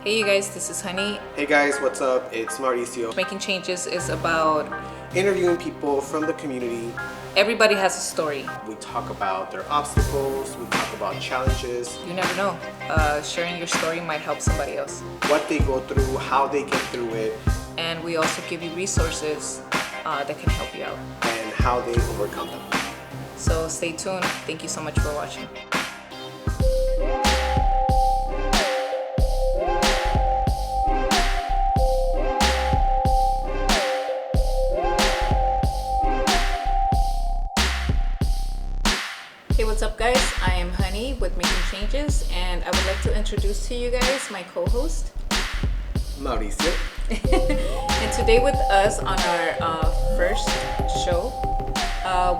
Hey you guys, this is Honey. Hey guys, what's up? It's Mauricio. Making Changes is about Interviewing people from the community. everybody has a story. We talk about their obstacles, we talk about challenges, You never know. Sharing your story might help somebody else. what they go through, how they get through it, And we also give you resources that can help you out. and how they overcome them. So stay tuned. Thank you so much for watching. Hey, what's up guys? I am Honey with Making Changes, and I would like to introduce to you guys my co-host. Mauricio. And today with us on our first show,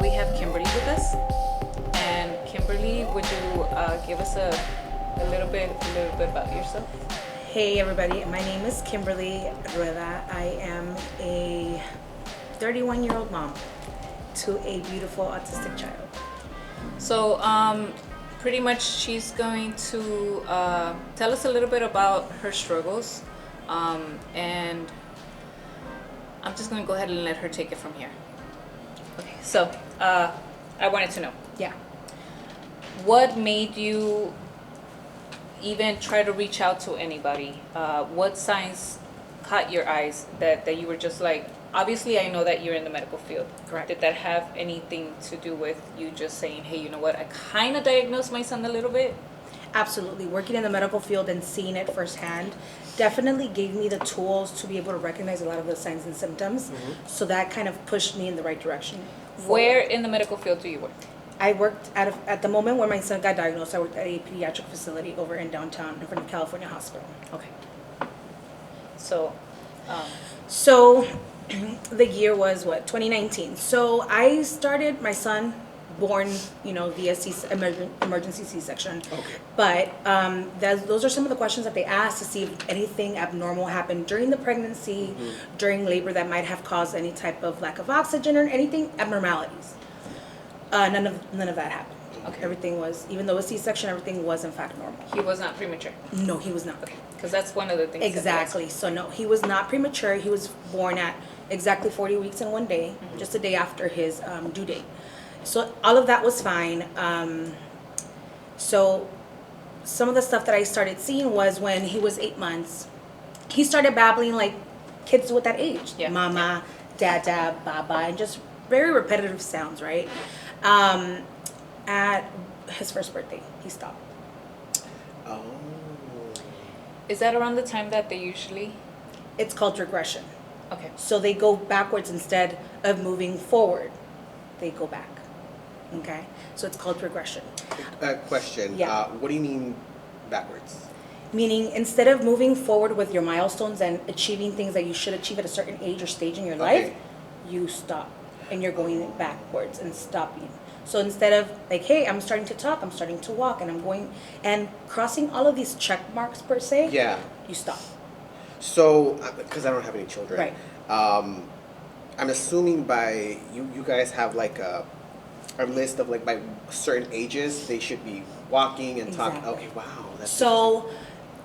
we have Kimberly with us. And Kimberly, would you give us a little bit about yourself? Hey everybody, my name is Kimberly Rueda. I am a 31-year-old mom to a beautiful autistic child. So, pretty much she's going to tell us a little bit about her struggles. And I'm just going to go ahead and let her take it from here. Okay, so I wanted to know, Yeah. what made you even try to reach out to anybody? What signs caught your eyes that you were just like, obviously I know that you're in the medical field. Correct. Did that have anything to do with you just saying, hey, you know what, I kind of diagnosed my son a little bit? Absolutely. Working in the medical field and seeing it firsthand definitely gave me the tools to be able to recognize a lot of the signs and symptoms. So that kind of pushed me in the right direction. Where in the medical field do you work? I worked at the moment when my son got diagnosed, I worked at a pediatric facility over in downtown California Hospital. Okay. So, So the year was 2019. So I started my son born, via emergency C-section. Okay. But those are some of the questions that they asked to see if anything abnormal happened during the pregnancy, during labor that might have caused any type of lack of oxygen or anything abnormalities. None of that happened. Okay. Everything was, even though it was C-section, everything was in fact normal. he was not premature. No, he was not. Because that's one of the things. that they ask. Exactly. So no, he was not premature. He was born at exactly 40 weeks and 1 day, just a day after his due date. So all of that was fine. So some of the stuff that I started seeing was when he was 8 months, he started babbling like kids with that age. Yeah. Mama, dada, baba, and just very repetitive sounds, right? At his first birthday, he stopped. Oh. Is that around the time that they usually? It's called regression. Okay. So they go backwards instead of moving forward. They go back. Okay? So it's called regression. Question. Yeah. What do you mean backwards? Meaning instead of moving forward with your milestones and achieving things that you should achieve at a certain age or stage in your life, Okay. you stop. And you're going backwards and stopping. So instead of like, hey, I'm starting to talk, I'm starting to walk, and I'm going and crossing all of these check marks per se, Yeah. you stop. So, because I don't have any children, Right. I'm assuming by you guys have like a list of like by certain ages they should be walking and talking. Exactly. Okay, wow. That's So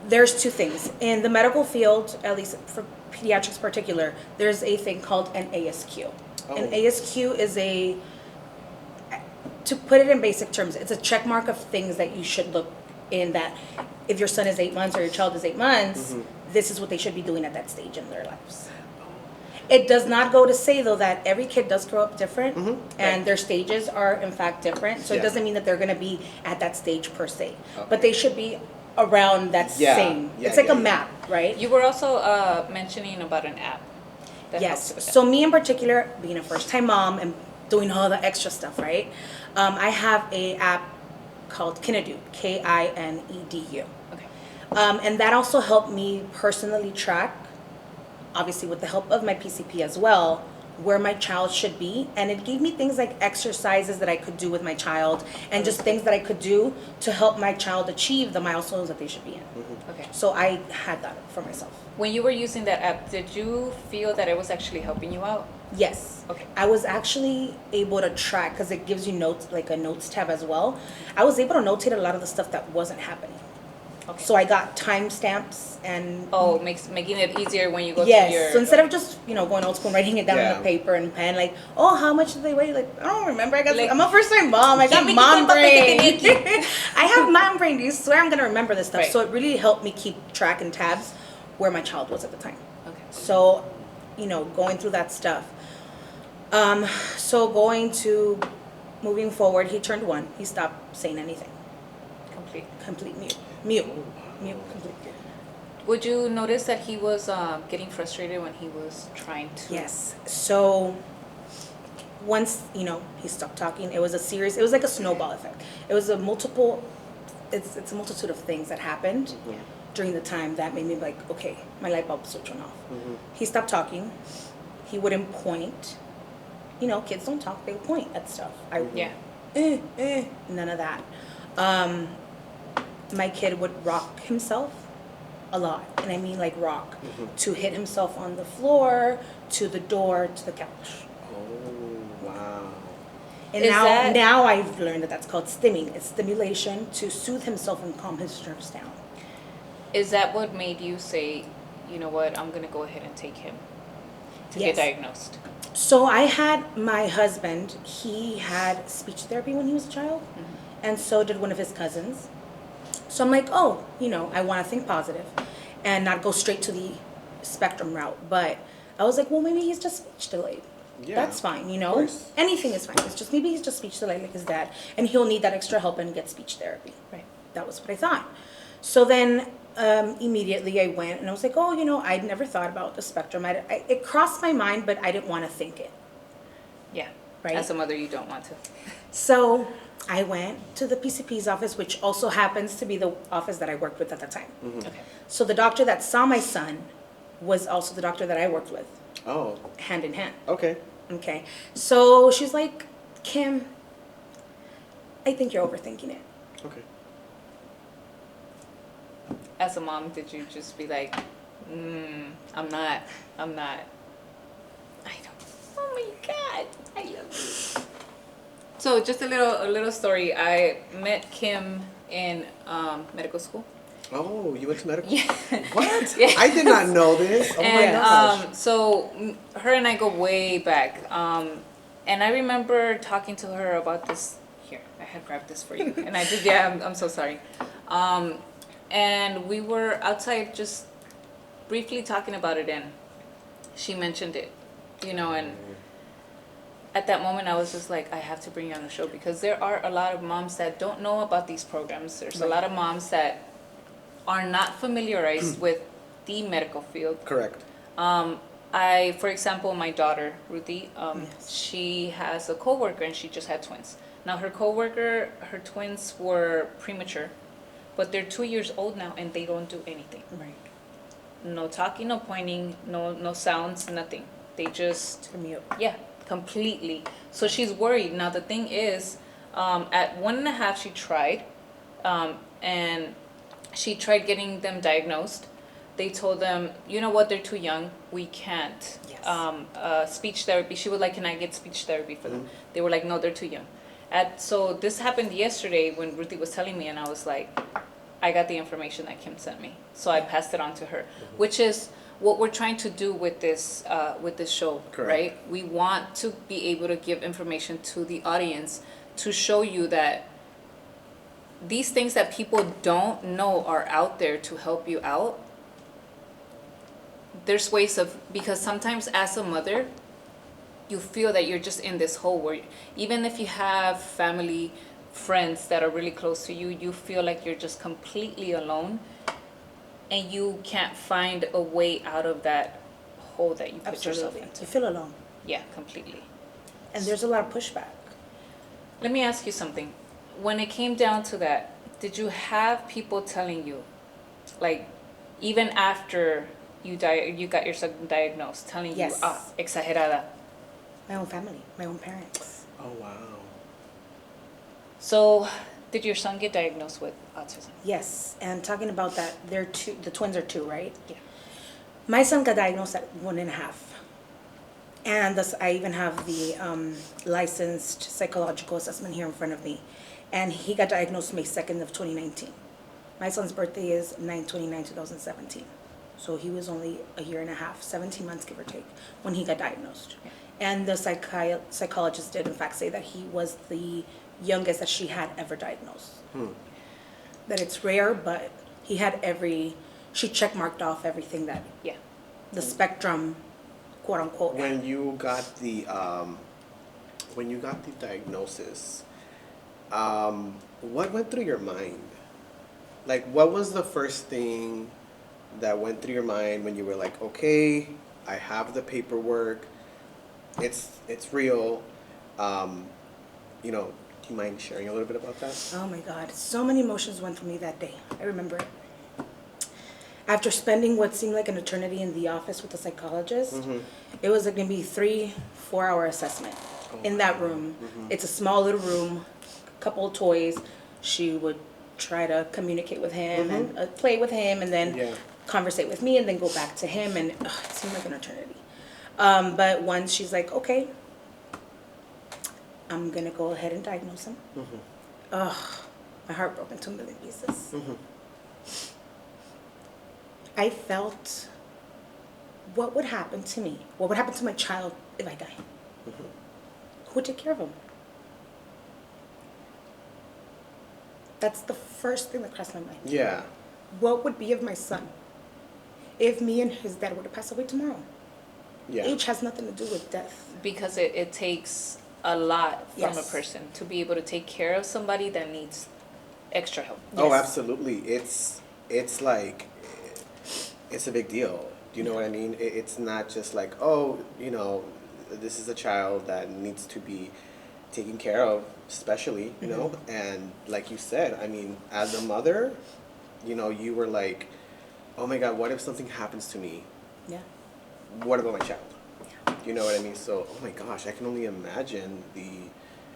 there's two things. In the medical field, at least for pediatrics in particular, there's a thing called an ASQ. An Oh. ASQ is to put it in basic terms, it's a check mark of things that you should look in, that if your son is 8 months or your child is 8 months, this is what they should be doing at that stage in their lives. It does not go to say, though, that every kid does grow up different, and Right. their stages are, in fact, different. So Yeah. it doesn't mean that they're going to be at that stage per se. Okay. But they should be around that Yeah. same. Yeah, It's like yeah, a yeah. map, right? You were also mentioning about an app. That helps Yes. with that. So me in particular, being a first-time mom and doing all the extra stuff, right? I have a app called Kinedu, Kinedu. Okay. And that also helped me personally track, obviously with the help of my PCP as well, where my child should be. And it gave me things like exercises that I could do with my child and just things that I could do to help my child achieve the milestones that they should be in. Okay. So I had that for myself. When you were using that app, did you feel that it was actually helping you out? Yes. Okay. I was actually able to track, because it gives you notes, like a notes tab as well. I was able to notate a lot of the stuff that wasn't happening. Okay. So I got timestamps and Oh, making it easier when you go to yes. your. So instead of just going old school and writing it down Yeah. on a paper and pen, like, oh, how much did they weigh? Like, I don't remember. I guess Like, I'm a first time mom. I got "Give me mom the papel que brain. te tenía aquí." I have mom brain. Do you swear I'm gonna remember this stuff? Right. So it really helped me keep track and tabs where my child was at the time. Okay. So, going through that stuff. So moving forward, he turned 1. He stopped saying anything. Complete mute. Mute, complete. Would you notice that he was getting frustrated when he was trying to? Yes. So once, he stopped talking, it was like a snowball effect. It was it's a multitude of things that happened during the time that made me like, okay, my light bulb switch went off. He stopped talking. He wouldn't point. Kids don't talk, they point at stuff. None of that. My kid would rock himself a lot, and I mean like rock, to hit himself on the floor, to the door, to the couch. Oh, wow. And now I've learned that that's called stimming. It's stimulation to soothe himself and calm his nerves down. Is that what made you say, you know what, I'm going to go ahead and take him to Yes. get diagnosed? So I had my husband, he had speech therapy when he was a child, and so did one of his cousins. So I'm like, oh, I want to think positive and not go straight to the spectrum route. But I was like, well, maybe he's just speech delayed. Yeah, That's fine, of course. Anything is fine. It's just maybe he's just speech delayed like his dad, and he'll need that extra help and get speech therapy. Right. That was what I thought. So then immediately I went and I was like, oh, I'd never thought about the spectrum. It crossed my mind, but I didn't want to think it. Yeah. Right. As a mother, you don't want to. So I went to the PCP's office, which also happens to be the office that I worked with at the time. Okay. So the doctor that saw my son was also the doctor that I worked with, Oh, hand in hand. okay. Okay. So she's like, Kim, I think you're overthinking it. Okay. As a mom, did you just be like, I'm not. I don't. Oh my God, I love you. So just a little story. I met Kim in medical school. Oh, you went to medical? Yeah. What? Yeah. I did not know this. Oh And my gosh. so her and I go way back. And I remember talking to her about this. Here, I had grabbed this for you, and I did. Yeah, I'm so sorry. And we were outside just briefly talking about it, and she mentioned it, and at that moment I was just like, I have to bring you on the show, because there are a lot of moms that don't know about these programs. There's a lot of moms that are not familiarized with the medical field. Correct. For example, my daughter, Ruthie, she has a coworker, and she just had twins. Now her coworker, her twins were premature, but they're 2 years old now, and they don't do anything. Right. No talking, no pointing, no sounds, nothing. They just Mute. Yeah, completely. So she's worried. Now the thing is, at 1.5 she tried, and she tried getting them diagnosed. They told them, you know what, they're too young. We can't. Yes. Speech therapy. She was like, can I get speech therapy for them? They were like, no, they're too young. So this happened yesterday when Ruthie was telling me, and I was like, I got the information that Kim sent me, so I passed it on to her, which is what we're trying to do with this show. Correct. Right? We want to be able to give information to the audience to show you that these things that people don't know are out there to help you out. There's ways because sometimes as a mother, you feel that you're just in this hole where even if you have family, friends that are really close to you, you feel like you're just completely alone, and you can't find a way out of that hole that you put yourself Absolutely. into. You feel alone. Yeah, completely. And there's a lot of pushback. Let me ask you something. When it came down to that, did you have people telling you, like, even after you got your son diagnosed, telling Yes. you, exagerada? My own family, my own parents. Oh, wow. So, did your son get diagnosed with autism? Yes, and talking about that, the twins are 2, right? Yeah. My son got diagnosed at 1.5. And thus I even have the licensed psychological assessment here in front of me. And he got diagnosed May 2nd of 2019. My son's birthday is 9/29/2017. So he was only a year and a half, 17 months give or take, when he got diagnosed. Yeah. And the psychologist did in fact say that he was the youngest that she had ever diagnosed. That it's rare, but he had she check marked off everything that Yeah. the spectrum, quote unquote. When you got the diagnosis, what went through your mind? Like, what was the first thing that went through your mind when you were like, okay, I have the paperwork, it's real. You know, do you mind sharing a little bit about that? Oh my God, so many emotions went through me that day. I remember it. After spending what seemed like an eternity in the office with the psychologist, it was like maybe 3-4 hour assessment in that room. It's a small little room, a couple of toys. She would try to communicate with him and play with him, and then conversate with me, and then go back to him, and it seemed like an eternity. But once she's like, okay, I'm gonna go ahead and diagnose him. My heart broke into a million pieces. I felt, what would happen to me? What would happen to my child if I die? Who would take care of him? That's the first thing that crossed my mind. Yeah. What would be of my son if me and his dad were to pass away tomorrow? Yeah. Age has nothing to do with death. Because it takes a lot from a Yes. person to be able to take care of somebody that needs extra help. Oh, Yes. absolutely. It's like, it's a big deal. Do you know what I mean? It's not just like, oh, you know, this is a child that needs to be taken care of, especially, you know? And like you said, I mean, as a mother, you know, you were like, oh my God, what if something happens to me? Yeah. What about my child? You know what I mean? So, oh my gosh, I can only imagine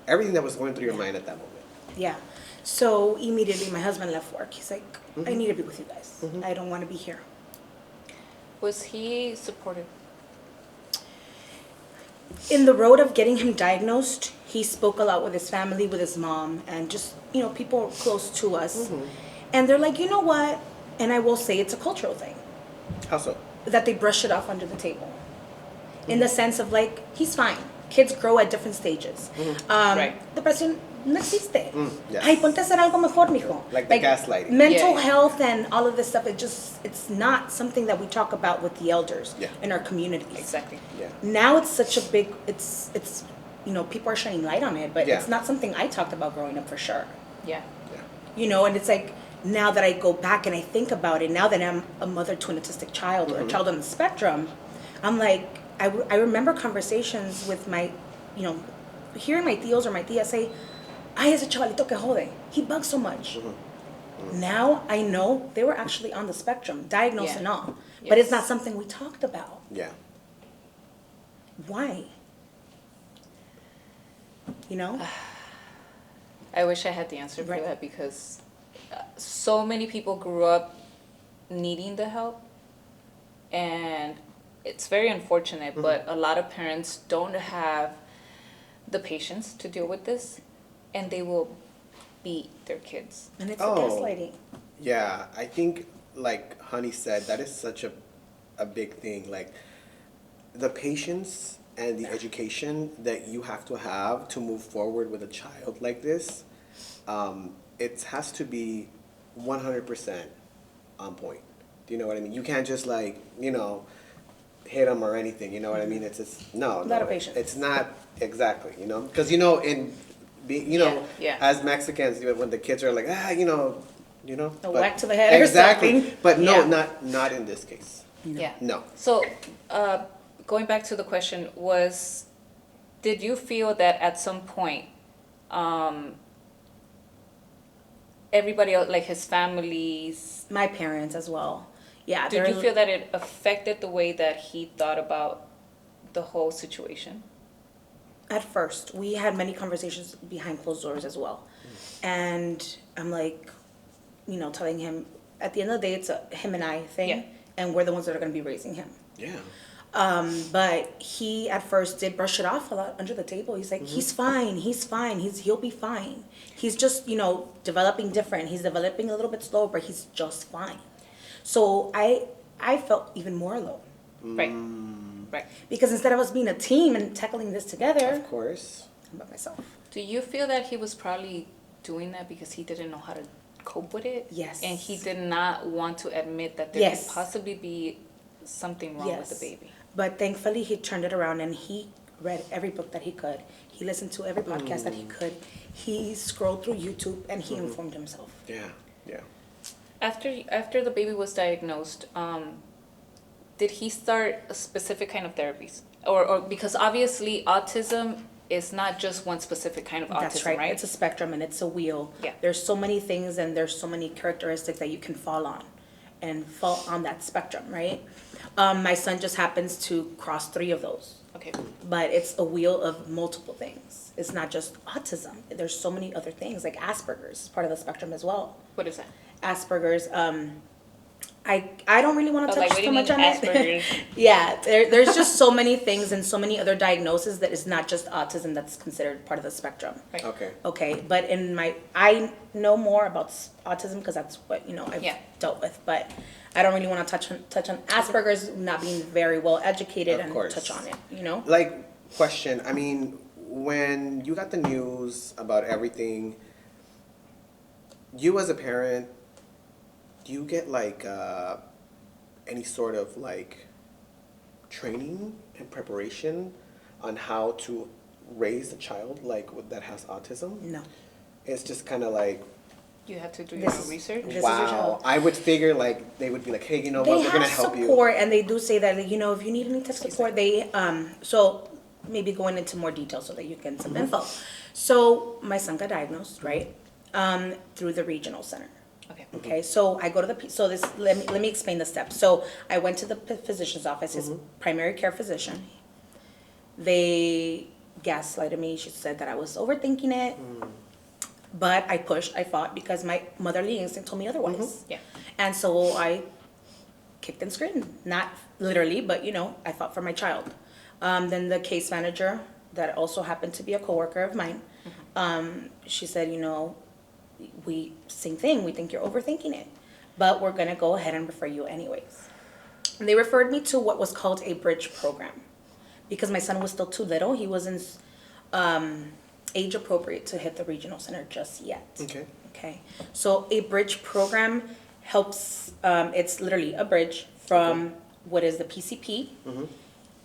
everything that was going through your mind at that moment. Yeah. So immediately my husband left work. He's like, I need to be with you guys. I don't want to be here. Was he supportive? In the road of getting him diagnosed, he spoke a lot with his family, with his mom, and just, you know, people close to us. And they're like, you know what? And I will say it's a cultural thing. How so? That they brush it off under the table. In the sense of like, he's fine. Kids grow at different stages. Right. Depresión no existe. Yes. Ay, ponte a hacer algo mejor, mijo. Like the gaslighting. Mental Yeah. health and all of this stuff, it's not something that we talk about with the elders Yeah. in our communities. Exactly. Yeah. Now it's such a big, it's you know, people are shining light on it, but Yeah. it's not something I talked about growing up for sure. Yeah. Yeah. You know, and it's like, now that I go back and I think about it, now that I'm a mother to an autistic child or a child on the spectrum, I'm like, I remember conversations with my, you know, hearing my tios or my tia say, ay, ese chavalito que jode, he bugs so much. Now I know they were actually on the spectrum, diagnosed Yeah. and all, but it's Yes. not something we talked about. Yeah. Why? You know? I wish I had the answer for Right. that, because so many people grew up needing the help, and it's very unfortunate, but a lot of parents don't have the patience to deal with this, and they will beat their kids. And it's Oh. the gaslighting. Yeah, I think, like Honey said, that is such a big thing. Like, the patience and the education that you have to move forward with a child like this, it has to be 100% on point. Do you know what I mean? You can't just, like, you know, hit them or anything. You know what I mean? It's just, no. A lot of patience. It's not, exactly, you know? Because, you know, Yeah. as Mexicans, when the kids are like, you know. A but- whack to the head or exactly. something. But no, Yeah. not in this case. Yeah. No. So, going back to the question, did you feel that at some point, everybody else, like his families, My parents as well. Yeah. did they're- you feel that it affected the way that he thought about the whole situation? At first, we had many conversations behind closed doors as well. And I'm like, you know, telling him, at the end of the day, it's a him and I thing. Yeah. And we're the ones that are going to be raising him. Yeah. But he at first did brush it off a lot under the table. He's like, he's fine, he'll be fine. He's just, developing different. He's developing a little bit slower, but he's just fine. So I felt even more alone. Right. Because instead of us being a team and tackling this together, Of course. I'm by myself. Do you feel that he was probably doing that because he didn't know how to cope with it? Yes. And he did not want to admit that there Yes. could possibly be something wrong with the baby. But thankfully, he turned it around and he read every book that he could. He listened to every podcast that he could. He scrolled through YouTube and he informed himself. Yeah. After the baby was diagnosed, did he start a specific kind of therapies? Or because obviously autism is not just one specific kind of autism, That's right. right? It's a spectrum and it's a wheel. Yeah. There's so many things and there's so many characteristics that you can fall on that spectrum, right? My son just happens to cross 3 of those. Okay. But it's a wheel of multiple things. It's not just autism. There's so many other things, like Asperger's is part of the spectrum as well. What is that? Asperger's, I don't really want to touch what do too you much mean on Asperger's? it. Yeah, there's just so many things and so many other diagnoses that it's not just autism that's considered part of the spectrum. Right. Okay, but I know more about autism because that's what I've dealt with, but I don't really want to touch on Asperger's, not being very well educated Of course. touch on it. Like, question. I mean, when you got the news about everything, you as a parent, do you get like any sort of like training and preparation on how to raise a child that has autism? No. It's just kind of like you have to do your own research. This is your wow. child. I would figure like they would be like, hey, you know what, we're gonna help you. They have support, and they do say that if you need any type of support, they so maybe going into more detail so that you get some info. So my son got diagnosed, right, through the regional center. Okay, so I go to let me explain the steps. So I went to the physician's office, his primary care physician. They gaslighted me. She said that I was overthinking it. But I pushed, I fought, because my motherly instinct told me otherwise. Yeah. And so I kicked and screamed. Not literally, but I fought for my child. Then the case manager, that also happened to be a coworker of mine, she said, same thing, we think you're overthinking it, but we're gonna go ahead and refer you anyways. And they referred me to what was called a bridge program, because my son was still too little. He wasn't age appropriate to hit the regional center just yet. Okay. So a bridge program helps, it's literally a bridge from what is the PCP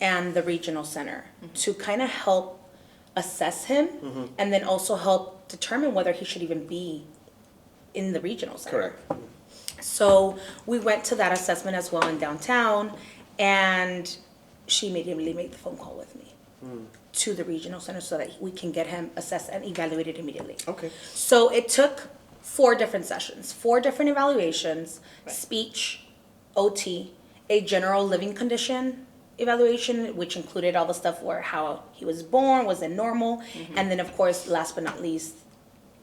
and the regional center to kind of help assess him and then also help determine whether he should even be in the regional center. Correct. So we went to that assessment as well in downtown, and she immediately made the phone call with me to the regional center so that we can get him assessed and evaluated immediately. Okay. So it took 4 different sessions, 4 different evaluations, speech, OT, a general living condition evaluation, which included all the stuff where how he was born, was it normal, and then of course, last but not least,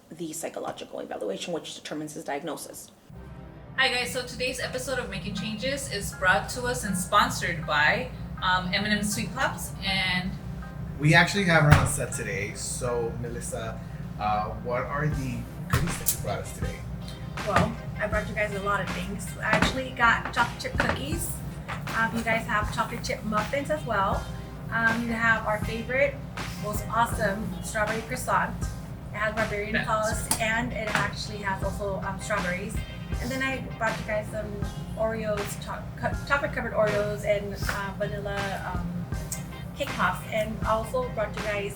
the psychological evaluation, which determines his diagnosis. Hi guys, so today's episode of Making Changes is brought to us and sponsored by M&M Sweet Pops, and we actually have her on set today. So Melissa, what are the goodies that you brought us today? Well, I brought you guys a lot of things. I actually got chocolate chip cookies. You guys have chocolate chip muffins as well. You have our favorite, most awesome strawberry croissant. It has barbarian sauce and it actually has also strawberries. And then I brought you guys some Oreos, chocolate covered Oreos and vanilla cake pops. And also brought you guys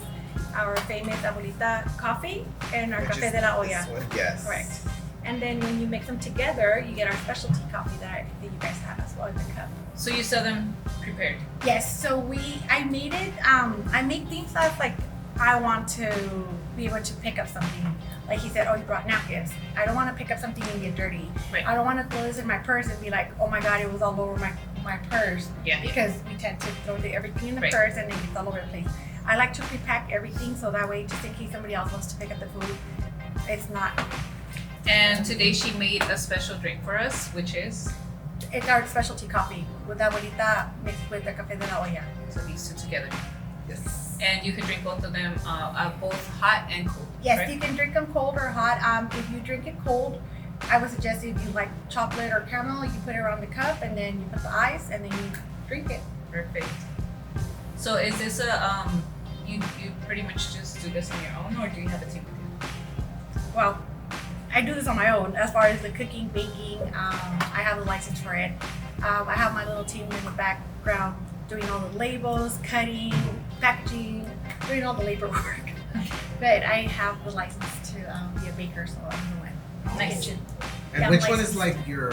our famous Abuelita coffee and our Café de la Olla. Yes. Correct. And then when you mix them together, you get our specialty coffee that you guys have as well in the cup. so you sell them prepared. Yes, so I made it, I make things that's like, I want to be able to pick up something. Like he said, oh, you brought napkins. I don't want to pick up something and get dirty. Right. I don't want to throw this in my purse and be like, oh my God, it was all over my purse. Yeah. Because we tend to throw everything in the Right. purse and it gets all over the place. I like to pre-pack everything so that way, just in case somebody else wants to pick up the food, it's not. And today she made a special drink for us, which is It's our specialty coffee with abuelita mixed with the café de la olla. So these two together. Yes. And you can drink both of them, both hot and cold. Yes, right? you can drink them cold or hot. If you drink it cold, I would suggest if you like chocolate or caramel, you put it around the cup and then you put the ice and then you drink it. Perfect. So is this you pretty much just do this on your own, or do you have a team with you? Well, I do this on my own. As far as the cooking, baking, I have a license for it. I have my little team in the background doing all the labels, cutting, packaging, doing all the labor work. But I have the license to be a baker, so I'm the one. Nice. Kitchen. And Yeah, which I'm one is licensed. like your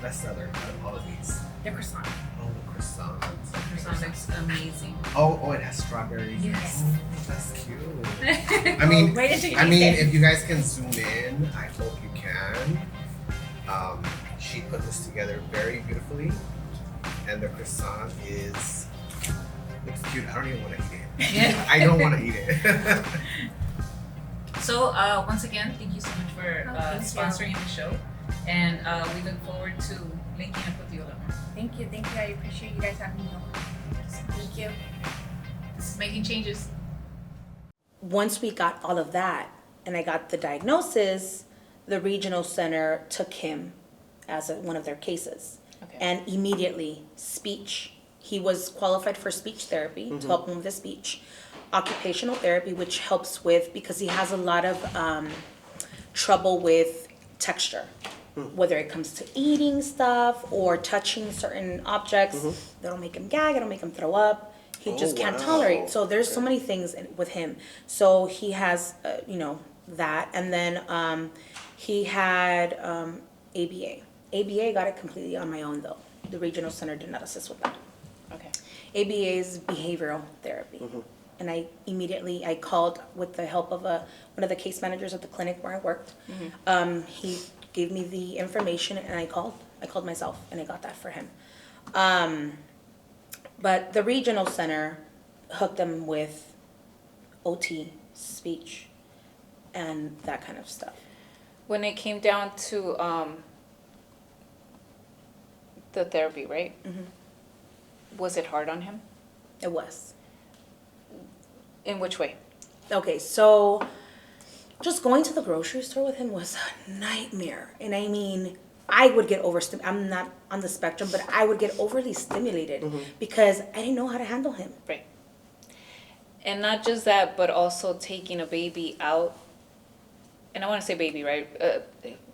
bestseller out of all of these? The croissant. Oh, the croissant. Croissant looks amazing. Oh, it has strawberries. Yes. Oh, that's cute. I mean, Wait until you I taste mean, it. if you guys can zoom in, I hope you can. She put this together very beautifully, and the croissant is it's cute. I don't even want to eat it. Yeah. I don't want to eat it. So once again, thank you so much for thank you. sponsoring the show, and we look forward to linking up with you a lot more. Thank you. I appreciate you guys having me on. Thank you. This is Making Changes. Once we got all of that and I got the diagnosis, the regional center took him as one of their cases. Okay. And immediately, speech. He was qualified for speech therapy to help him with his speech. Occupational therapy, which helps with, because he has a lot of trouble with texture. Whether it comes to eating stuff or touching certain objects, that'll make him gag, it'll make him throw up. He just can't tolerate. So there's so many things with him. So he has, that. And then he had ABA. ABA got it completely on my own though. The regional center did not assist with that. Okay. ABA is behavioral therapy. And I called with the help of one of the case managers at the clinic where I worked. He gave me the information and I called myself and I got that for him. But the regional center hooked them with OT, speech, and that kind of stuff. When it came down to the therapy, right? Was it hard on him? It was. In which way? Okay, so just going to the grocery store with him was a nightmare. And I mean, I would get I'm not on the spectrum, but I would get overly stimulated because I didn't know how to handle him. Right. And not just that, but also taking a baby out. And I want to say baby, right?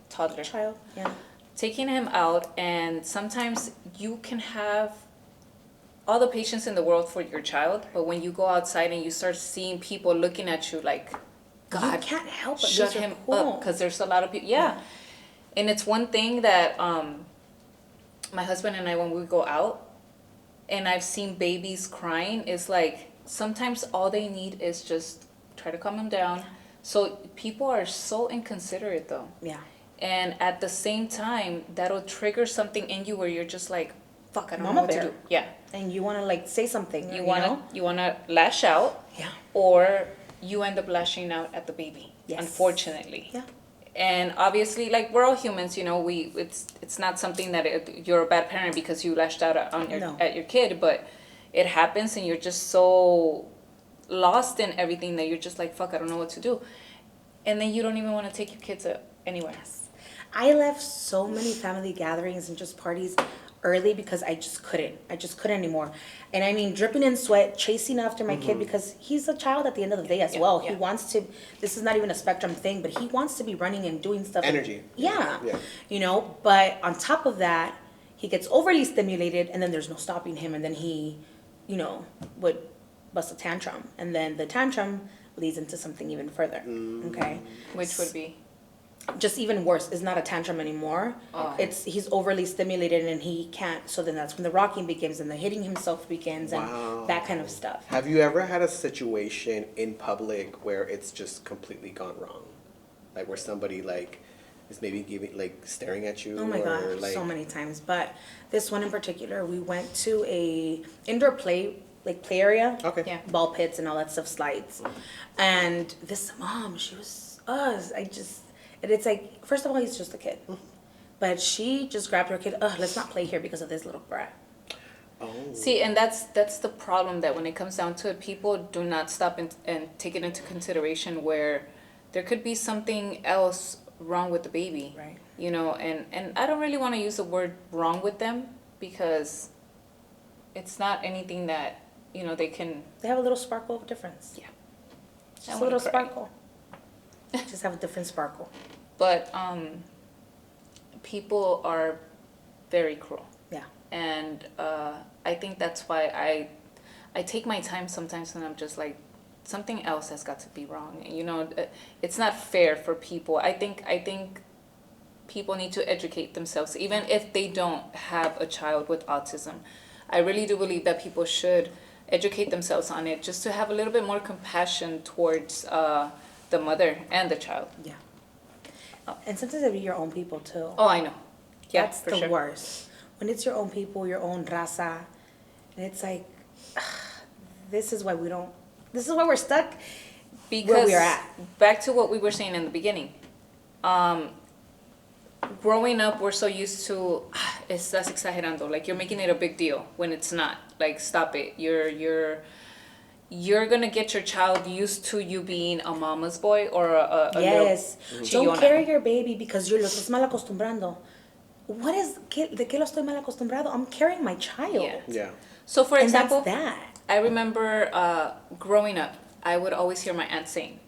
Toddler. Child, yeah. Taking him out, and sometimes you can have all the patience in the world for your child, but when you go outside and you start seeing people looking at you like, God, You can't help but shut lose your him cool. up, because there's a lot of people. Yeah. And it's one thing that my husband and I, when we go out and I've seen babies crying, it's like sometimes all they need is just try to calm them down. So people are so inconsiderate though. Yeah. And at the same time, that'll trigger something in you where you're just like, fuck, I don't know Mama what to bear. do. Yeah. And you want to like say something. You know? wanna lash out, Yeah. or you end up lashing out at the baby. Yes. Unfortunately. Yeah. And obviously, like, we're all humans, it's not something that you're a bad parent because you lashed out No. at your kid, but it happens and you're just so lost in everything that you're just like, fuck, I don't know what to do. And then you don't even want to take your kids anywhere. I left so many family gatherings and just parties early because I just couldn't anymore. And I mean, dripping in sweat, chasing after my kid because he's a child at the end of the day as well. yeah. He wants to, this is not even a spectrum thing, but he wants to be running and doing stuff. Energy. Yeah. Yeah. But on top of that, he gets overly stimulated and then there's no stopping him. And then he, would bust a tantrum. And then the tantrum leads into something even further. Okay. Which would be? Just even worse, is not a tantrum anymore. Oh. He's overly stimulated and he can't. So then that's when the rocking begins and the hitting himself begins and Wow. that kind of stuff. Have you ever had a situation in public where it's just completely gone wrong? Like where somebody like is maybe staring at you? Oh my or God, so many times. But this one in particular, we went to a indoor play area. Okay. Yeah. Ball pits and all that stuff, slides. And this mom, she was, and it's like, first of all, he's just a kid. But she just grabbed her kid. Ugh, let's not play here because of this little brat. Oh. See, and that's the problem, that when it comes down to it, people do not stop and take it into consideration where there could be something else wrong with the baby. Right. You know, and I don't really want to use the word wrong with them, because it's not anything that, you know, they can. They have a little sparkle of difference. Yeah. Just I a wanna little cry. sparkle. Just have a different sparkle. But people are very cruel. Yeah. And I think that's why I take my time sometimes, and I'm just like, something else has got to be wrong. You know, it's not fair for people. I think people need to educate themselves, even if they don't have a child with autism. I really do believe that people should educate themselves on it, just to have a little bit more compassion towards the mother and the child. Yeah. And sometimes it'll be your own people too. Oh, I know. Yeah, That's for the sure. worst. When it's your own people, your own raza, and it's like, this is why we're stuck Because where we're at. back to what we were saying in the beginning. Growing up, we're so used to, estás exagerando, like you're making it a big deal when it's not. Like, stop it. You're gonna get your child used to you being a mama's boy or a Yes. little Don't chillona. carry your baby because you're lo estás mal acostumbrando. ¿De qué lo estoy mal acostumbrado? I'm carrying my child. Yeah. Yeah. So, for And example, that's that. I remember growing up, I would always hear my aunt saying,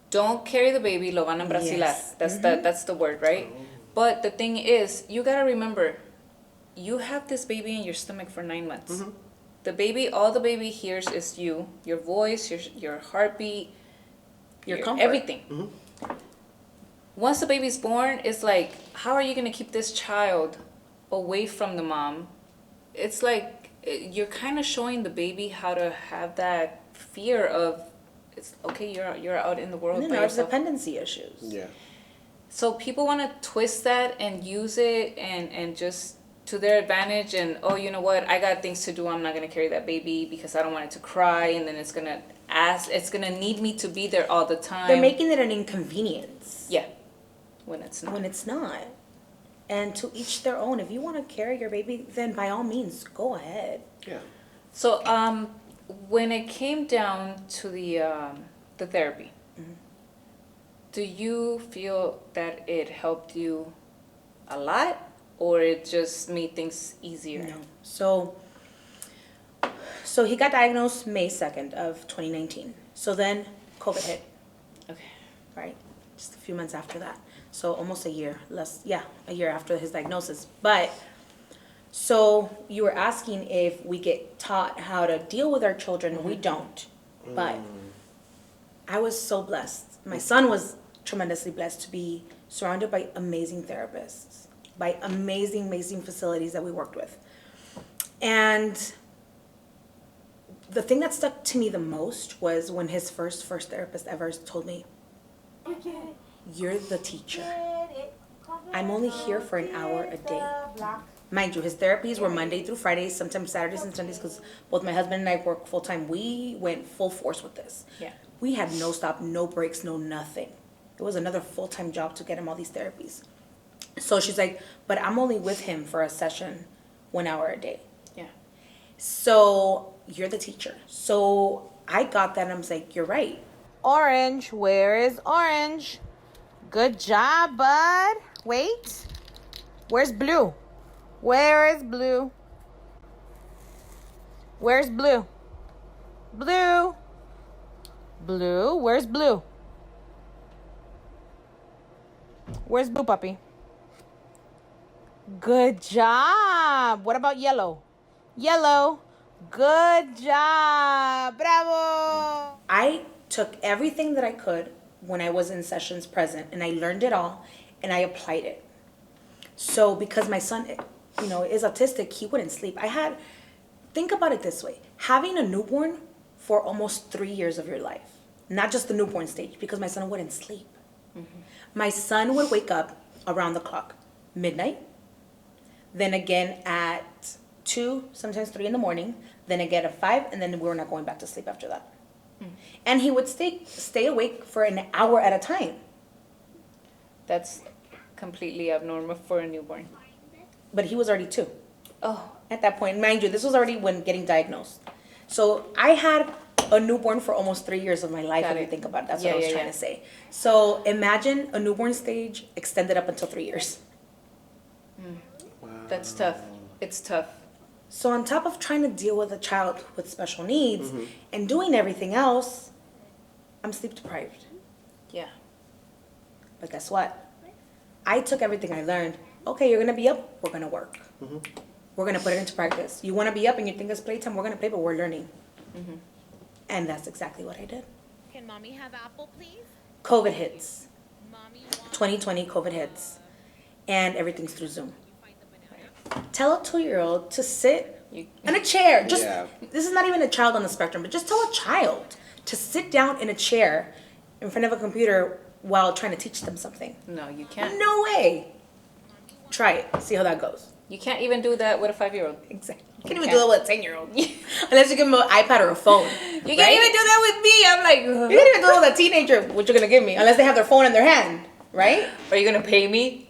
"Don't carry the baby, lo van a brasilar." Yes. That's the word, right? But the thing is, you gotta remember, you have this baby in your stomach for 9 months. All the baby hears is you, your voice, your heartbeat, Your your comfort. everything. Once the baby's born, it's like, how are you gonna keep this child away from the mom? It's like you're kind of showing the baby how to have that fear of, it's okay, you're out in the world No, by it's yourself. dependency issues. Yeah. So people want to twist that and use it and just to their advantage, and, oh, you know what, I got things to do, I'm not gonna carry that baby because I don't want it to cry, and then it's gonna need me to be there all the time. They're making it an inconvenience Yeah, when it's not. when it's not. And to each their own. If you want to carry your baby, then by all means, go ahead. Yeah. So when it came down to the therapy, do you feel that it helped you a lot, or it just made things easier? No. So he got diagnosed May 2nd of 2019. So then COVID hit, Okay. right? Just a few months after that. So almost a year, a year after his diagnosis. But so you were asking if we get taught how to deal with our children. We don't. But I was so blessed. My son was tremendously blessed to be surrounded by amazing therapists, by amazing, amazing facilities that we worked with. And the thing that stuck to me the most was when his first therapist ever told me, "You're the teacher. I'm only here for an hour a day." Mind you, his therapies were Monday through Fridays, sometimes Saturdays and Sundays, because both my husband and I work full time. We went full force with this. Yeah. We had no stop, no breaks, no nothing. It was another full time job to get him all these therapies. So she's like, "But I'm only with him for a session, 1 hour a day." Yeah. So you're the teacher. So I got that and I was like, "You're right." Orange, where is Orange? Good job, bud. Wait. Where's Blue? Where is Blue? Where's Blue? Blue. Blue, where's Blue? Where's Blue, puppy? Good job. What about Yellow? Yellow. Good job. Bravo. I took everything that I could when I was in sessions present, and I learned it all, and I applied it. So because my son, is autistic, he wouldn't sleep. Think about it this way. Having a newborn for almost 3 years of your life, not just the newborn stage, because my son wouldn't sleep. My son would wake up around the clock, midnight, then again at 2, sometimes 3 in the morning, then again at 5, and then we were not going back to sleep after that. And he would stay awake for an hour at a time. That's completely abnormal for a newborn. But he was already 2 Oh, at that point. Mind you, this was already when getting diagnosed. So I had a newborn for almost 3 years of my life, Got if you it. think about it. That's Yeah, what I was yeah, trying yeah. to say. So imagine a newborn stage extended up until 3 years. Wow. that's tough. It's tough. So on top of trying to deal with a child with special needs Mm-hmm. and doing everything else, I'm sleep deprived. Yeah. But guess what? I took everything I learned. Okay, you're gonna be up, we're gonna work. Mm-hmm. We're gonna put it into practice. You wanna be up and you think it's playtime, we're gonna play, but we're learning. Mm-hmm. And that's exactly what I did. Can mommy have apple, please? COVID hits. Mommy 2020 COVID hits. And everything's through Zoom. Tell a 2-year-old to sit You, in a chair. Just Yeah. This is not even a child on the spectrum, but just tell a child to sit down in a chair in front of a computer while trying to teach them something. no, you can't. No way. Try it. See how that goes. You can't even do that with a 5-year-old. Exactly. You can't You even do can't. that with a 10-year-old. Unless you give them an iPad or a phone. You can't even do that with me. I'm like, You can't even do that with a teenager, what you're gonna give me, unless they have their phone in their hand, right? are you gonna pay me?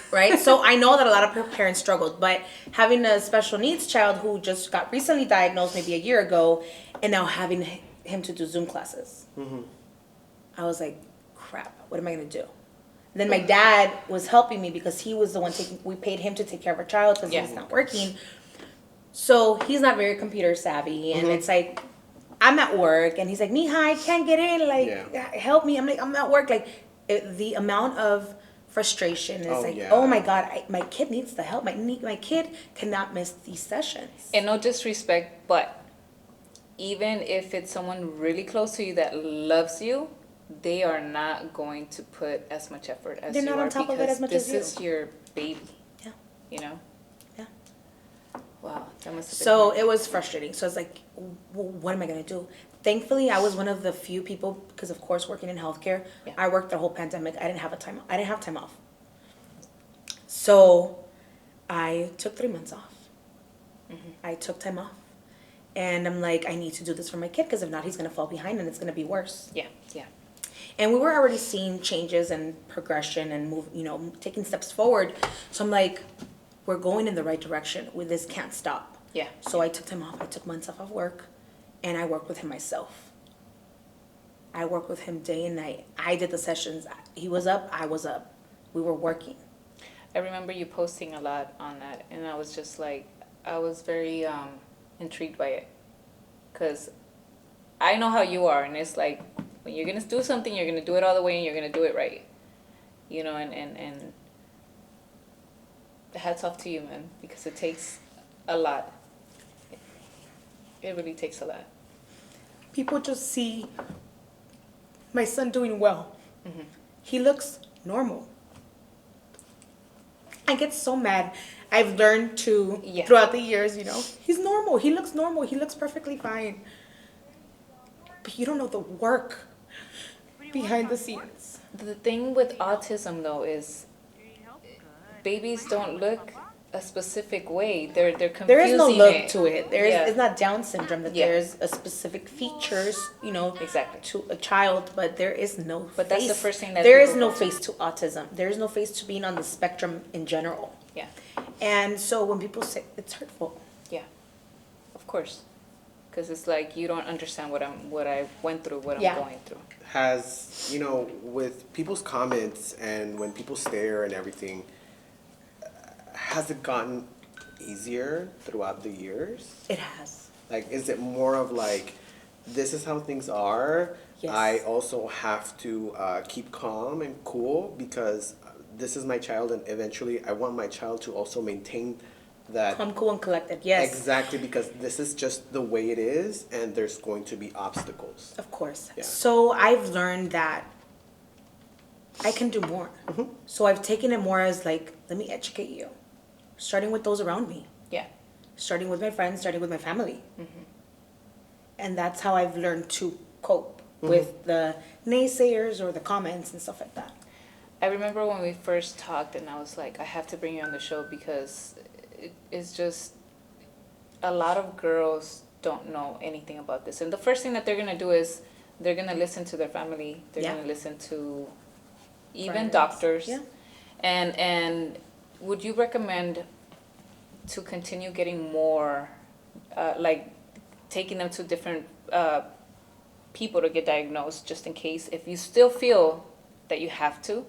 Right? So I know that a lot of parents struggled, but having a special needs child who just got recently diagnosed maybe a year ago, and now having him to do Zoom classes, I was like, crap, what am I gonna do? Then my dad was helping me because he was the one we paid him to take care of our child because Yeah. he's not working. So he's not very computer savvy, and it's like, I'm at work, and he's like, Mija, I can't get in, like, Yeah. help me. I'm like, I'm at work. Like, the amount of frustration is Oh, like, yeah. oh my God, my kid needs the help. My kid cannot miss these sessions. And no disrespect, but even if it's someone really close to you that loves you, they are not going to put as much effort as They're you not are on top of it because as much this as you. is your baby. Yeah. You know? Yeah. Wow, that must have been So hard. it was frustrating. So I was like, what am I going to do? Thankfully, I was one of the few people, because of course, working in healthcare, Yeah. I worked the whole pandemic. I didn't have time off. So I took 3 months off. I took time off. And I'm like, I need to do this for my kid, because if not, he's going to fall behind and it's going to be worse. Yeah, yeah. And we were already seeing changes and progression and taking steps forward. So I'm like, we're going in the right direction. This can't stop. Yeah. So I took time off. I took months off of work, and I worked with him myself. I worked with him day and night. I did the sessions. He was up, I was up. We were working. I remember you posting a lot on that, and I was just like, I was very intrigued by it. Because I know how you are, and it's like, when you're going to do something, you're going to do it all the way, and you're going to do it right. You know, and hats off to you, man, because it takes a lot. It really takes a lot. People just see my son doing well. He looks normal. I get so mad. I've learned to, Yeah. throughout the years, he's normal. He looks normal. He looks perfectly fine. But you don't know the work behind the scenes. The thing with autism, though, is babies don't look a specific way. They're confusing. There is no look it. to it. Yeah. It's not Down syndrome that Yeah. there's a specific features, Exactly. to a child, but there is no But face. that's the first thing that there is people- no face to autism. There is no face to being on the spectrum in general. Yeah, And so when people say it's hurtful. yeah, of course, because it's like you don't understand what I went through, what Yeah. I'm going through. Has, with people's comments and when people stare and everything, has it gotten easier throughout the years? It has. Like, is it more of like, this is how things are? Yes. I also have to keep calm and cool because this is my child, and eventually I want my child to also maintain that. Calm, cool, and collected. Yes. Exactly, because this is just the way it is, and there's going to be obstacles. Of course. Yeah. So I've learned that I can do more. So I've taken it more as like, let me educate you. Starting with those around me. Yeah, Starting with my friends, starting with my family. And that's how I've learned to cope with the naysayers or the comments and stuff like that. I remember when we first talked, and I was like, I have to bring you on the show because it's just a lot of girls don't know anything about this, and the first thing that they're gonna do is they're gonna listen to their family. They're Yeah. gonna listen to even Friends. doctors. Yeah. And would you recommend to continue getting more, like taking them to different people to get diagnosed, just in case, if you still feel that you have to?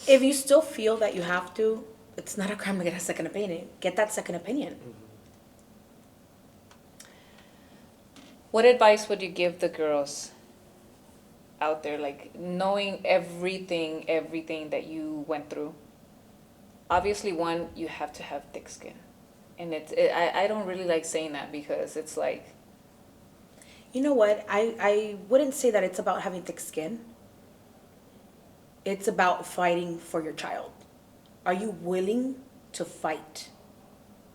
If you still feel that you have to, it's not a crime to get a second opinion. Get that second opinion. What advice would you give the girls out there, like knowing everything that you went through? Obviously, one, you have to have thick skin. And I don't really like saying that, because it's like... You know what? I wouldn't say that it's about having thick skin. It's about fighting for your child. Are you willing to fight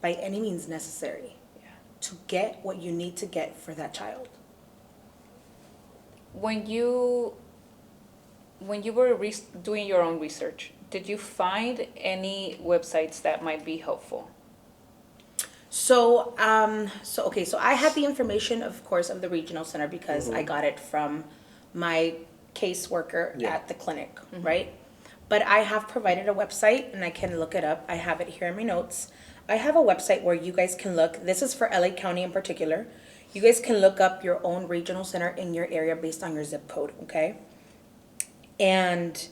by any means necessary to get what you need to get for that child? When you were doing your own research, did you find any websites that might be helpful? So I have the information, of course, of the regional center, because I got it from my caseworker at the clinic, right? But I have provided a website, and I can look it up. I have it here in my notes. I have a website where you guys can look. This is for LA County in particular. You guys can look up your own regional center in your area based on your zip code, okay? And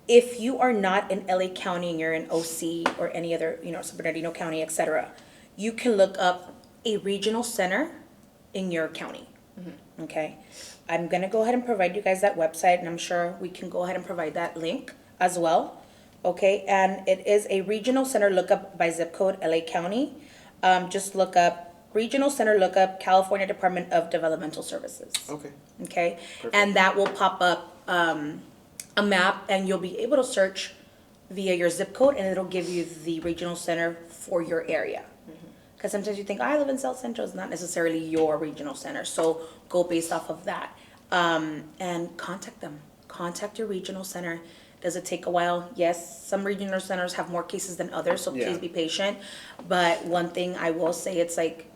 if you are not in LA County and you're in OC or any other, San Bernardino County, etc., you can look up a regional center in your county, okay? I'm gonna go ahead and provide you guys that website, and I'm sure we can go ahead and provide that link as well. Okay, and it is a regional center lookup by zip code, LA County. Just look up Regional Center Lookup, California Department of Developmental Services. Okay. Okay, Perfect. and that will pop up a map, and you'll be able to search via your zip code, and it'll give you the regional center for your area. Because sometimes you think, I live in South Central, it's not necessarily your regional center. So go based off of that, and contact them. Contact your regional center. Does it take a while? Yes, some regional centers have more cases than others, so please be patient. But one thing I will say, it's like,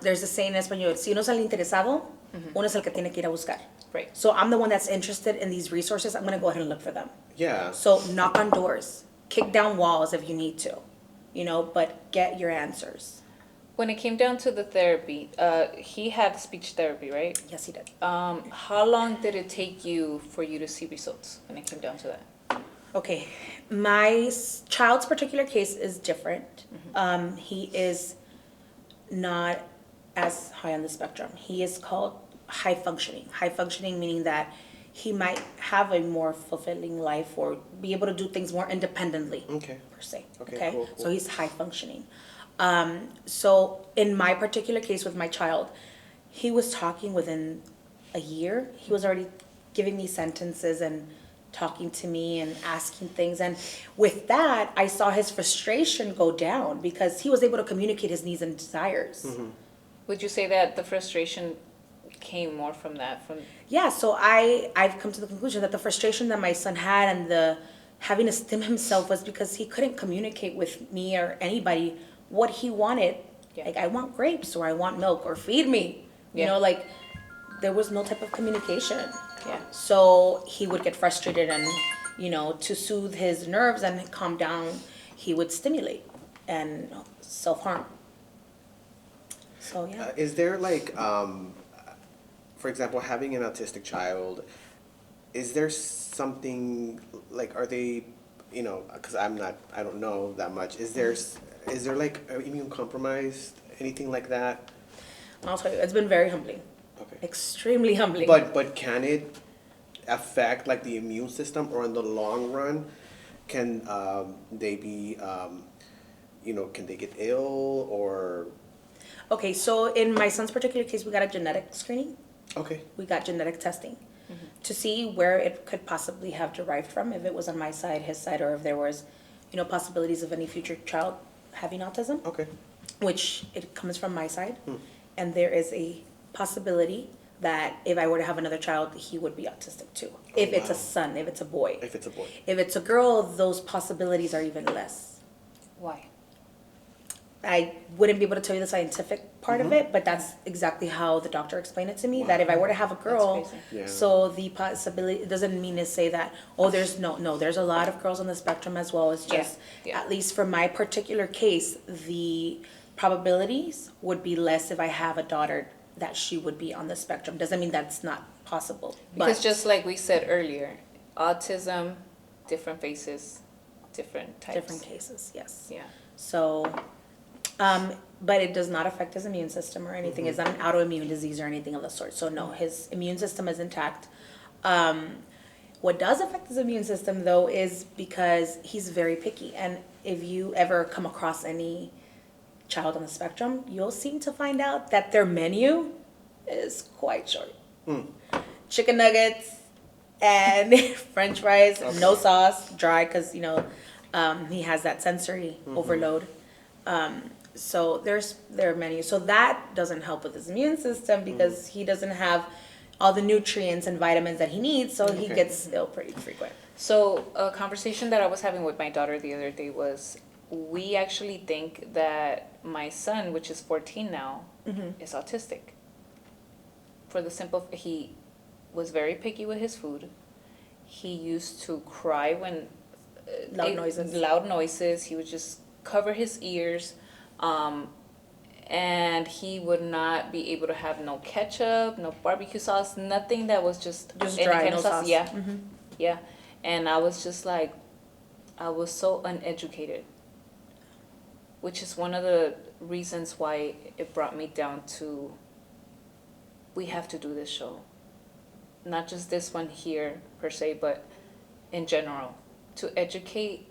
there's a saying in español, si uno es el interesado, uno es el que tiene que ir a buscar. Right. So I'm the one that's interested in these resources. I'm going to go ahead and look for them. Yeah. So knock on doors, kick down walls if you need to, but get your answers. When it came down to the therapy, he had speech therapy, right? Yes, he did. How long did it take you for you to see results when it came down to that? Okay, my child's particular case is different. He is not as high on the spectrum. He is called high functioning. High functioning meaning that he might have a more fulfilling life or be able to do things more independently. Okay. Per se. Okay, cool. So he's high functioning. So in my particular case with my child, he was talking within a year. He was already giving me sentences and talking to me and asking things. And with that, I saw his frustration go down because he was able to communicate his needs and desires. Would you say that the frustration came more from that? Yeah, so I've come to the conclusion that the frustration that my son had and the having to stim himself was because he couldn't communicate with me or anybody what he wanted. Yeah. Like, I want grapes or I want milk or feed me. Like there was no type of communication. Yeah. So he would get frustrated and, to soothe his nerves and calm down, he would stimulate and self-harm. So, yeah. Is there for example, having an autistic child, is there something like, are they, because I don't know that much. Is there like immune compromised, anything like that? I'll tell you, it's been very humbling. Okay. Extremely humbling. But can it affect like the immune system, or in the long run, can they be, can they get ill or? Okay, so in my son's particular case, we got a genetic screening. Okay. We got genetic testing to see where it could possibly have derived from, if it was on my side, his side, or if there was, possibilities of any future child having autism. Okay. Which it comes from my side. And there is a possibility that if I were to have another child, he would be autistic too. If it's a son, if it's a boy. If it's a boy. If it's a girl, those possibilities are even less. Why? I wouldn't be able to tell you the scientific part of it, but that's exactly how the doctor explained it to me. That if I were to have a girl, crazy. Yeah. so the possibility, it doesn't mean to say that, oh, there's no, there's a lot of girls on the spectrum as well. It's just, Yeah. at least for my particular case, the probabilities would be less if I have a daughter that she would be on the spectrum. Doesn't mean that's not possible. Because But just like we said earlier, autism, different faces, different types. different cases, yes. Yeah. So, but it does not affect his immune system or anything. It's not an autoimmune disease or anything of the sort. So no, his immune system is intact. What does affect his immune system though is because he's very picky. And if you ever come across any child on the spectrum, you'll seem to find out that their menu is quite short. Chicken nuggets and French fries, no sauce, dry, because he has that sensory overload. So there's their menu. So that doesn't help with his immune system because he doesn't have all the nutrients and vitamins that he needs, so he gets ill pretty frequent. So a conversation that I was having with my daughter the other day was, we actually think that my son, which is 14 now, is autistic. For the simple, he was very picky with his food. He used to cry when loud noises. He would just cover his ears, and he would not be able to have no ketchup, no barbecue sauce, nothing that was just any dry, kind no of sauce. sauce. Yeah, yeah. And I was just like, I was so uneducated, which is one of the reasons why it brought me down to, we have to do this show. Not just this one here per se, but in general, to educate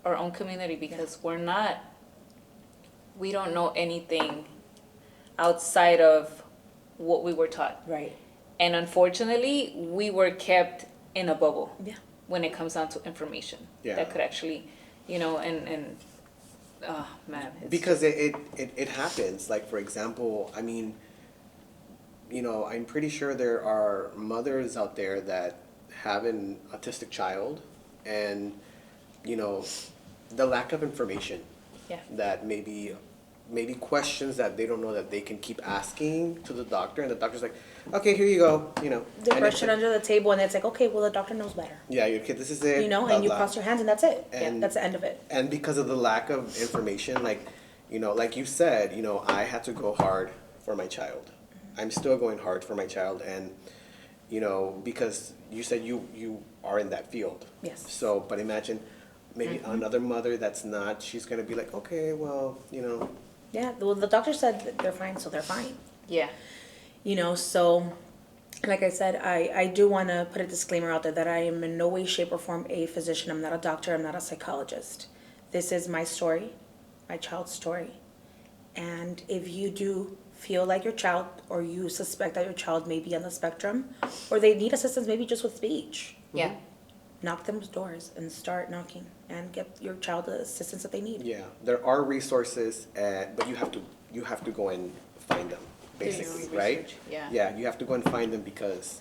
our own community, because we don't know anything outside of what we were taught. Right. And unfortunately, we were kept in a bubble. Yeah. When it comes down to information. Yeah. That could actually, and oh man. It's Because it happens. Like, for example, I mean, I'm pretty sure there are mothers out there that have an autistic child, and, the lack of information. Yeah. That maybe questions that they don't know that they can keep asking to the doctor, and the doctor's like, okay, here you go, They and brush it's it like, under the table, and it's like, okay, well, the doctor knows better. yeah, your kid, this is it. blah, And you blah. cross your hands, and that's it. And- That's the end of it. And because of the lack of information, like you said, I had to go hard for my child. I'm still going hard for my child, and because you said you are in that field. Yes. So, but imagine maybe another mother that's not. She's gonna be like, okay, well, Yeah, well, the doctor said that they're fine, so they're fine. yeah. So, like I said, I do want to put a disclaimer out there that I am in no way, shape, or form a physician. I'm not a doctor. I'm not a psychologist. This is my story, my child's story. And if you do feel like your child, or you suspect that your child may be on the spectrum, or they need assistance maybe just with speech, Yeah. knock them doors and start knocking and get your child the assistance that they need. yeah, there are resources, but you have to go and find them, Do your basically, right? research, yeah. Yeah, you have to go and find them because.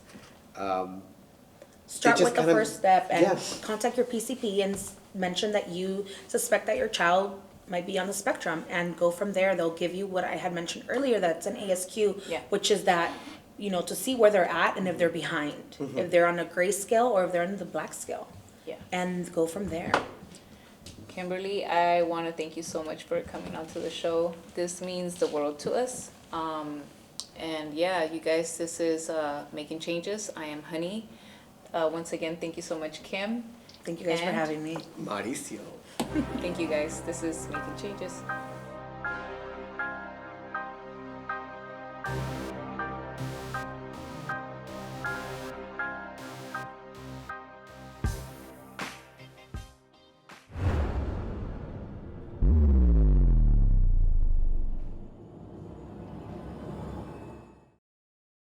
Start just with the kind of- first step and yeah. contact your PCP and mention that you suspect that your child might be on the spectrum, and go from there. They'll give you what I had mentioned earlier, that's an ASQ, Yeah. which is that, to see where they're at and if they're behind, if they're on a gray scale or if they're on the black scale, Yeah. and go from there. Kimberly, I want to thank you so much for coming onto the show. This means the world to us. And yeah, you guys, this is Making Changes. I am Honey. Once again, thank you so much, Kim. Thank you guys for And- having me. Mauricio. Thank you guys. This is Making Changes.